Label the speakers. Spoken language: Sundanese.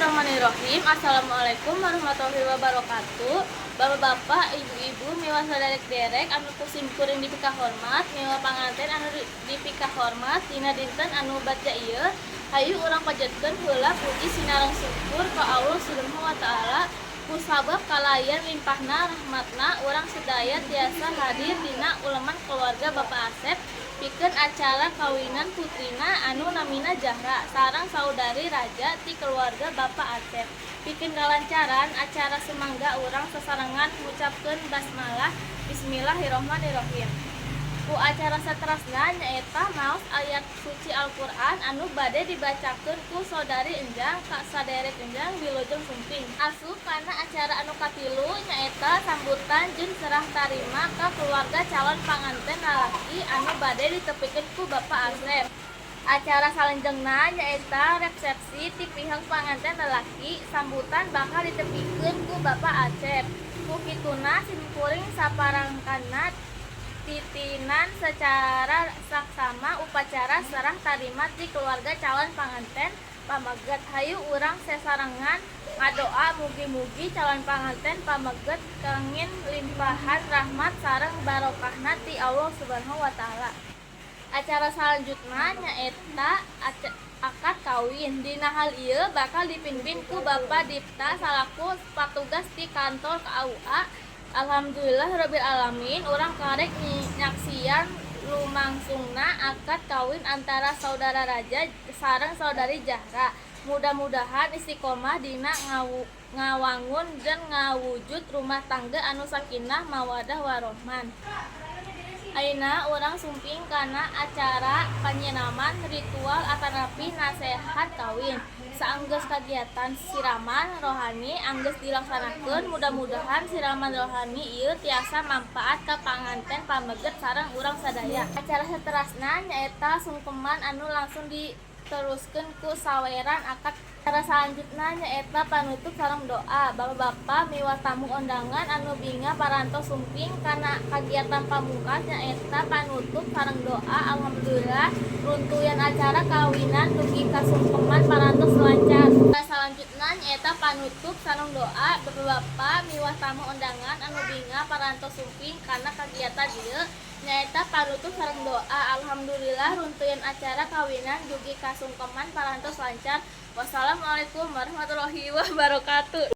Speaker 1: Bismillahirrahmanirrahim. Assalamualaikum warahmatullahi wabarakatuh. Bapak-bapak, ibu-ibu, miwa saderek-derek anu kusimkuring dipika hormat, miwa panganten anu dipika hormat, dina dinten anu baca ieu, hayu urang panjatkeun heula puji sinareng syukur ka Allah Subhanahu wa taala kusabab kalayan limpahna rahmatna urang sedaya tiasa hadir dina uleman keluarga Bapak Asep pikeun acara kawinan putrina anu namina Zahra sareng saudari Raja ti keluarga Bapak Asep. Pikeun kalancaran acara semangga urang sasarengan ngucapkeun basmalah Bismillahirrahmanirrahim. Ku acara saterasna nyaeta maos ayat suci Al-Qur'an anu bade dibacakeun ku saudari Enjang ka saderek Enjang Wilujeng Sumping. Asup kana acara anu katilu nyaeta sambutan jeung serah tarima ka keluarga calon panganten lalaki anu bade ditepikeun ku Bapak Asep. Acara salenjengna nyaeta resepsi ti pihak panganten lalaki, sambutan bakal ditepikeun ku Bapak Asep. Ku kituna simkuring saparangkana titinan secara saksama upacara serah tarima ti keluarga calon panganten pameget. Hayu urang sesarengan ngadoa mugi-mugi calon panganten pameget kengin limpahan rahmat sareng barokahna ti Allah Subhanahu wa taala. Acara selanjutnya nyaeta akad kawin. Dina hal ieu bakal dipimpin ku Bapak Dipta salaku patugas ti kantor KUA. Alhamdulillah Rabbil Alamin, urang karek nyaksian lumangsungna akad kawin antara saudara Raja sareng saudari Zahra. Mudah-mudahan istiqomah dina ngawangun dan ngawujud rumah tangga anu sakinah mawadah warahman. Ayeuna urang sumping kana acara panyinaman ritual atanapi nasehat kawin. Saenggeus kagiatan siraman rohani anggeus dilaksanakeun, mudah-mudahan siraman rohani ieu tiasa manfaat ka panganten pameget sareng urang sadaya. Acara saterasna nyaeta sungkeman anu langsung diteruskeun ku saweran akad. Acara selanjutnya nyaeta panutup sareng doa. Bapak-bapak miwa tamu undangan anu binga parantos sumping kana kagiatan pamungkas nyaeta panutup sareng doa. Alhamdulillah runtuyan acara kawinan dugi kasungkeman parantos lancar. Selanjutnya nyaeta panutup sareng doa. Bapak-bapak miwa tamu undangan anu binga parantos sumping kana kagiatan ieu nyaeta panutup sareng doa. Alhamdulillah runtuyan acara kawinan dugi kasungkeman parantos lancar. Wassalamualaikum warahmatullahi wabarakatuh.